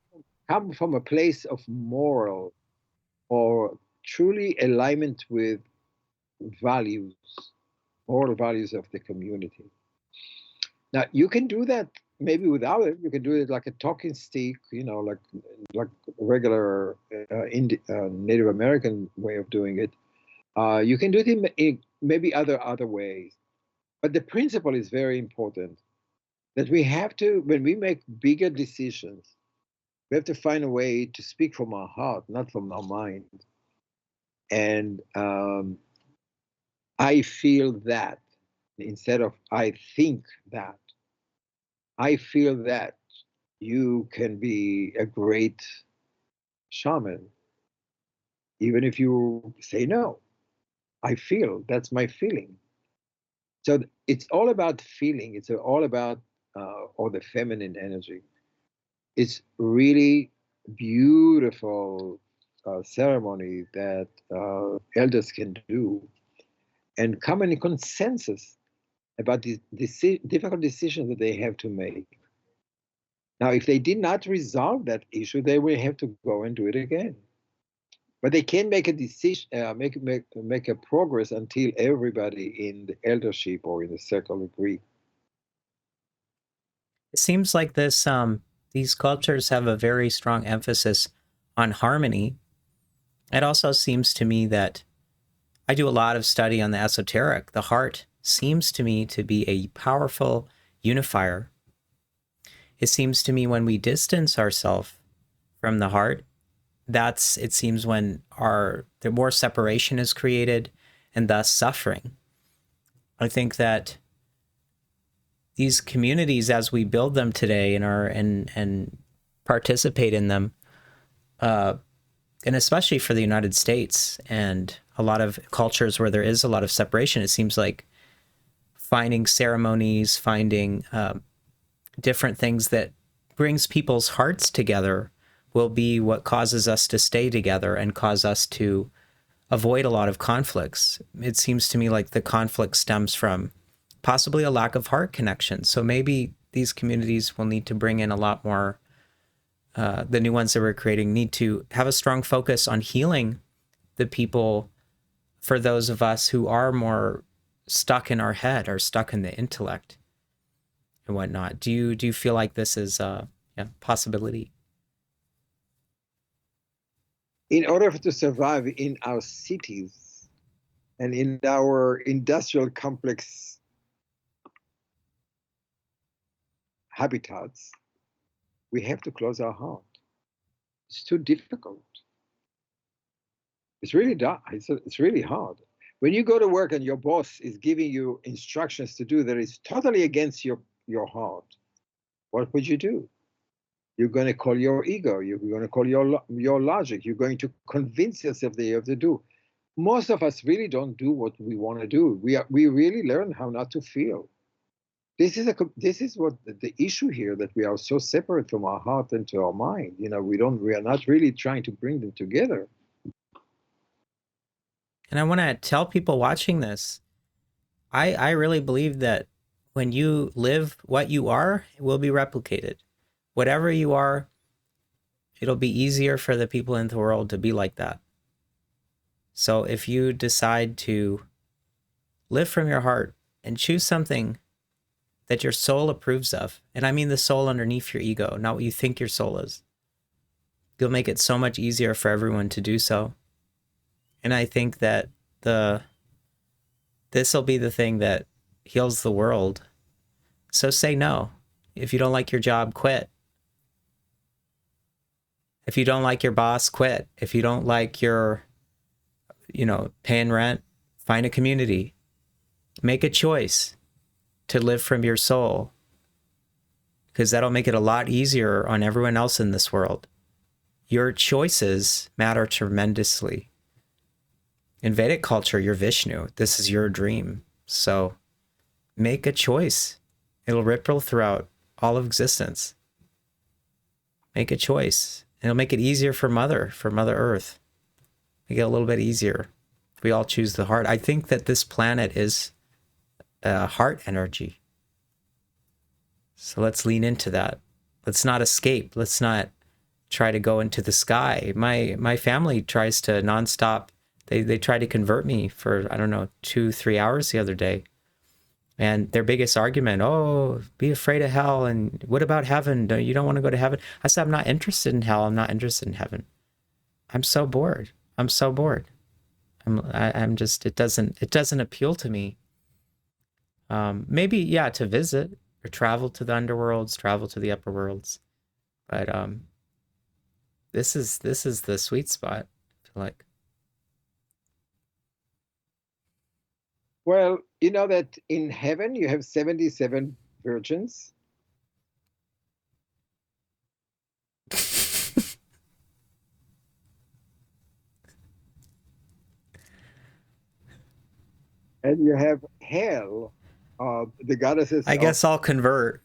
come from a place of moral or truly alignment with values, moral values of the community. Now you can do that maybe without it. You can do it like a talking stick, like regular Native American way of doing it. You can do it in maybe other ways, but the principle is very important. That we have to, when we make bigger decisions, we have to find a way to speak from our heart, not from our mind. And I feel that instead of I think that. I feel that you can be a great shaman, even if you say no. I feel that's my feeling. So it's all about feeling. It's all about or the feminine energy. It's really beautiful ceremony that elders can do and come in consensus about the difficult decisions that they have to make. Now, if they did not resolve that issue, they will have to go and do it again. But they can make a decision, make a progress until everybody in the eldership or in the circle agree. It seems like these cultures have a very strong emphasis on harmony. It also seems to me that I do a lot of study on the esoteric. The heart seems to me to be a powerful unifier. It seems to me when we distance ourselves from the heart, that's, it seems, when the more separation is created and thus suffering. I think that these communities, as we build them today and participate in them, and especially for the United States and a lot of cultures where there is a lot of separation, it seems like finding ceremonies, finding different things that brings people's hearts together will be what causes us to stay together and cause us to avoid a lot of conflicts. It seems to me like the conflict stems from possibly a lack of heart connection. So maybe these communities will need to bring in a lot more, the new ones that we're creating need to have a strong focus on healing the people, for those of us who are more stuck in our head or stuck in the intellect and whatnot. Do you feel like this is a possibility? In order to survive in our cities and in our industrial complex habitats, we have to close our heart. It's too difficult. It's really it's really hard. When you go to work and your boss is giving you instructions to do that is totally against your heart, what would you do? You're going to call your ego. You're going to call your logic. You're going to convince yourself that you have to do. Most of us really don't do what we want to do. We really learn how not to feel. This is what the issue here, that we are so separate from our heart and to our mind. You know, we are not really trying to bring them together. And I want to tell people watching this, I really believe that when you live what you are, it will be replicated. Whatever you are, it'll be easier for the people in the world to be like that. So if you decide to live from your heart and choose something that your soul approves of, and I mean the soul underneath your ego, not what you think your soul is, you'll make it so much easier for everyone to do so. And I think that this will be the thing that heals the world. So say no. If you don't like your job, quit. If you don't like your boss, quit. If you don't like your, paying rent, find a community. Make a choice to live from your soul, because that'll make it a lot easier on everyone else in this world. Your choices matter tremendously. In Vedic culture, you're Vishnu. This is your dream. So make a choice. It'll ripple throughout all of existence. Make a choice. It'll make it easier for Mother Earth. Make it a little bit easier. If we all choose the heart. I think that this planet is heart energy. So let's lean into that. Let's not escape. Let's not try to go into the sky. My family tries to nonstop. They tried to convert me for, 2-3 hours the other day. And their biggest argument, oh, be afraid of hell. And what about heaven? You don't want to go to heaven? I said, I'm not interested in hell. I'm not interested in heaven. I'm so bored. I'm so bored. I'm just, it doesn't appeal to me. Maybe, yeah, to visit or travel to the underworlds, travel to the upper worlds. But this is the sweet spot, I feel like. Well, you know that in heaven you have 77 virgins. And you have hell, the goddesses I guess I'll convert.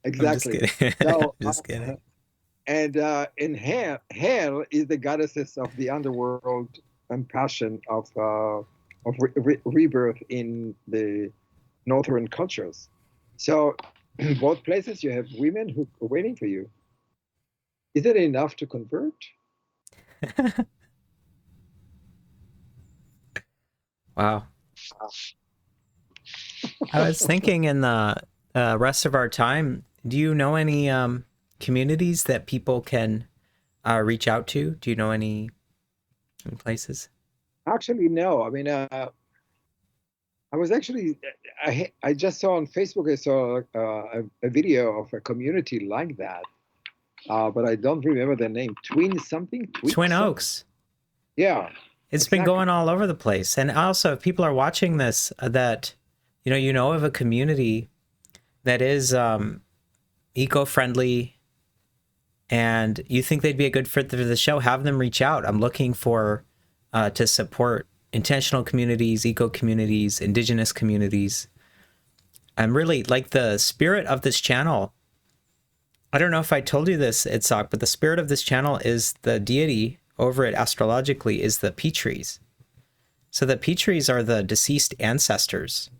exactly. I'm just kidding. So, I'm just kidding. And in hell is the goddesses of the underworld and passion of rebirth in the northern cultures. So, in both places, you have women who are waiting for you. Is it enough to convert? Wow. I was thinking in the rest of our time, Do you know any communities that people can reach out to? Do you know any places? Actually, no. I mean, I was actually, I just saw on Facebook, I saw a video of a community like that, but I don't remember the name. Twin something? Tweak Twin something? Oaks. Yeah, It's been exactly. going all over the place. And also, if people are watching this, that you know of a community that is eco-friendly, and you think they'd be a good fit for the show, have them reach out. I'm looking for to support intentional communities, eco communities, indigenous communities. I'm really like the spirit of this channel. I don't know if I told you this, Itzhak, but the spirit of this channel is the deity over it astrologically is the Petries. So the Petries are the deceased ancestors.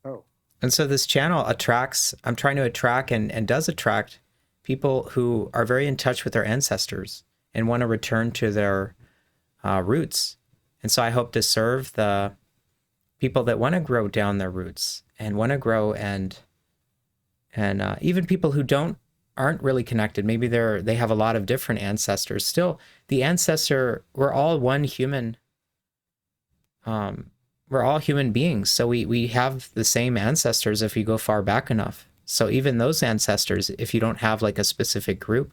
Oh, And so this channel attracts, I'm trying to attract and does attract people who are very in touch with their ancestors and want to return to their roots. And so I hope to serve the people that want to grow down their roots and want to grow and even people who aren't really connected. Maybe they have a lot of different ancestors. Still, the ancestor, we're all one human. We're all human beings, so we have the same ancestors if you go far back enough. So even those ancestors, if you don't have like a specific group,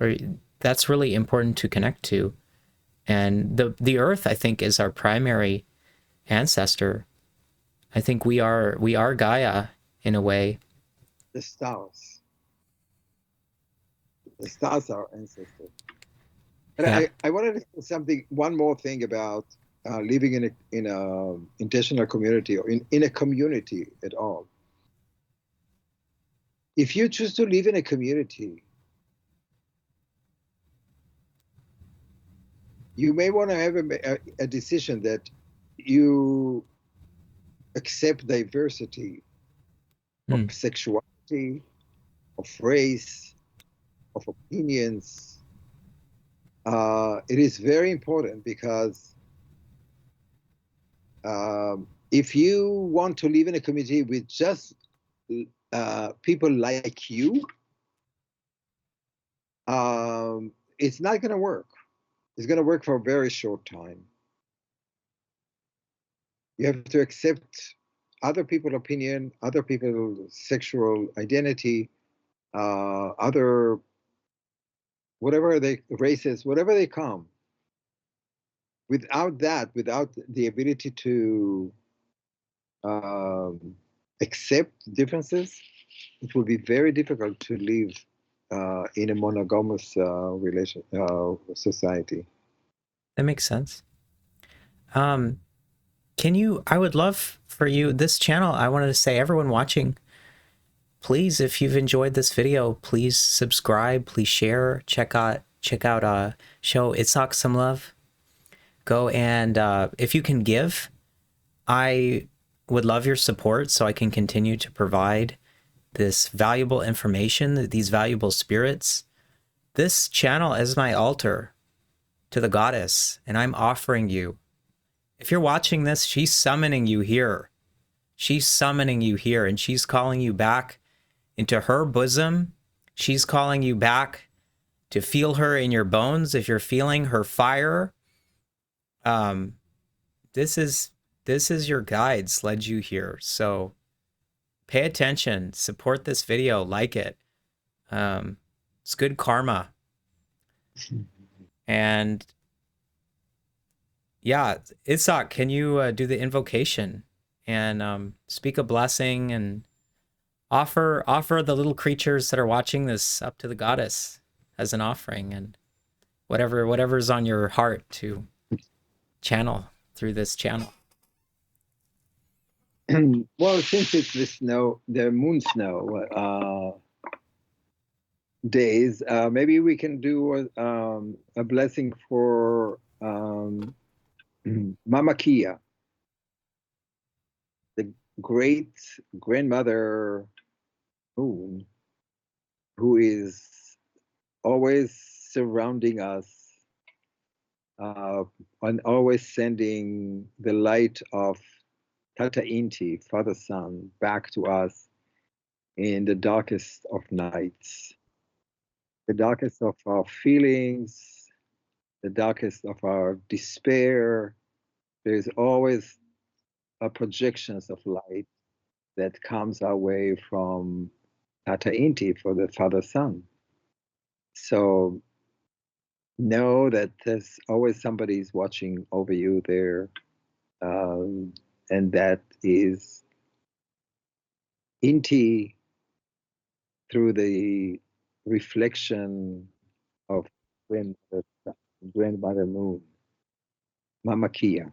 or that's really important to connect to. And the earth, I think, is our primary ancestor. I think we are Gaia in a way. the stars. The stars are ancestors. And Yeah. I wanted to say something, one more thing about living in a intentional community or in a community at all. If you choose to live in a community, you may want to have a decision that you accept diversity of Hmm. sexuality, of race, of opinions. It is very important because if you want to live in a community with just people like you, it's not going to work. It's going to work for a very short time. You have to accept other people's opinion, other people's sexual identity, other whatever they races, whatever they come. Without that, without the ability to um, accept differences, it will be very difficult to live in a monogamous relation society. That makes sense. Um, can you? I would love for you this channel. I wanted to say, everyone watching, please, if you've enjoyed this video, please subscribe, please share, check out show Itzhak some love. Go and if you can give, I would love your support so I can continue to provide this valuable information, these valuable spirits. This channel is my altar to the goddess, and I'm offering you. If you're watching this, she's summoning you here. She's summoning you here, and she's calling you back into her bosom. She's calling you back to feel her in your bones. If you're feeling her fire, um, this is your guides led you here. So pay attention, support this video, like it. It's good karma. And yeah, Itzhak, can you do the invocation and speak a blessing and offer the little creatures that are watching this up to the goddess as an offering, and whatever's on your heart to channel through this channel. Well, since it's the moon snow days, maybe we can do a blessing for Mama Kia, the great grandmother moon, who is always surrounding us uh, and always sending the light of Tata Inti, Father Son, back to us in the darkest of nights, the darkest of our feelings, the darkest of our despair. There's always a projections of light that comes our way from Tata Inti, for the Father Son. So know that there's always somebody's watching over you there, and that is Inti through the reflection of grandmother moon, Mama Kia.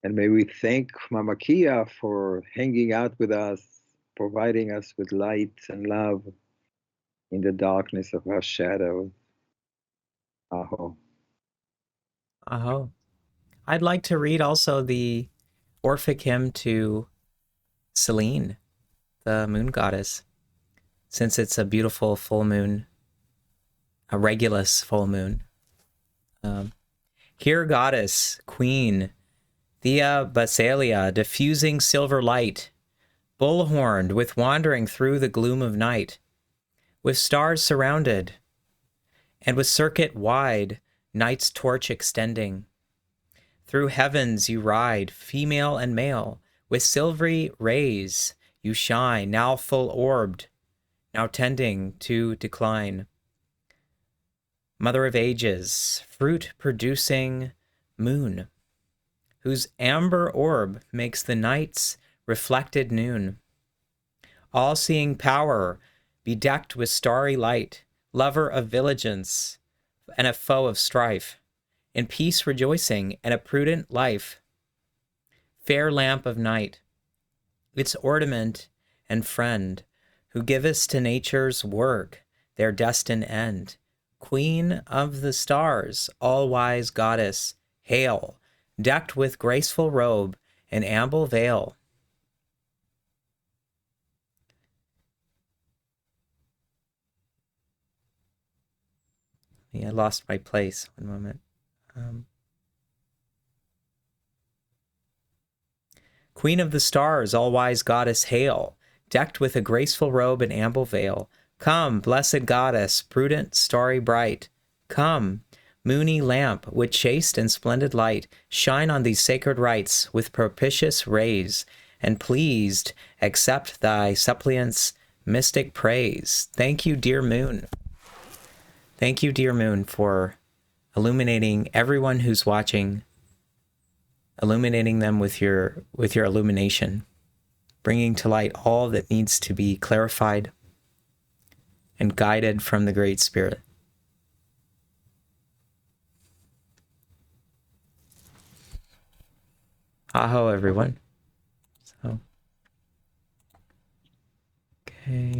And may we thank Mama Kia for hanging out with us, providing us with light and love in the darkness of our shadows. Aho. Aho. I'd like to read also the Orphic hymn to Selene, the moon goddess, since it's a beautiful full moon, a Regulus full moon. Here, goddess, queen, Thea Basalia, diffusing silver light, bull-horned with wandering through the gloom of night, with stars surrounded, and with circuit wide, night's torch extending. Through heavens you ride, female and male, with silvery rays you shine, now full orbed, now tending to decline. Mother of ages, fruit-producing moon, whose amber orb makes the night's reflected noon. All-seeing power, bedecked with starry light, lover of vigilance and a foe of strife, in peace rejoicing and a prudent life. Fair lamp of night, its ornament and friend, who givest to nature's work their destined end. Queen of the stars, all-wise goddess, hail, decked with graceful robe and ample veil. I lost my place. One moment. Queen of the stars, all-wise goddess, hail, decked with a graceful robe and ample veil. Come, blessed goddess, prudent, starry bright. Come, moony lamp, with chaste and splendid light, shine on these sacred rites with propitious rays, and pleased accept thy suppliants' mystic praise. Thank you, dear moon. Thank you, dear moon, for illuminating everyone who's watching, illuminating them with your illumination, bringing to light all that needs to be clarified and guided from the Great Spirit. Aho, everyone. So, okay.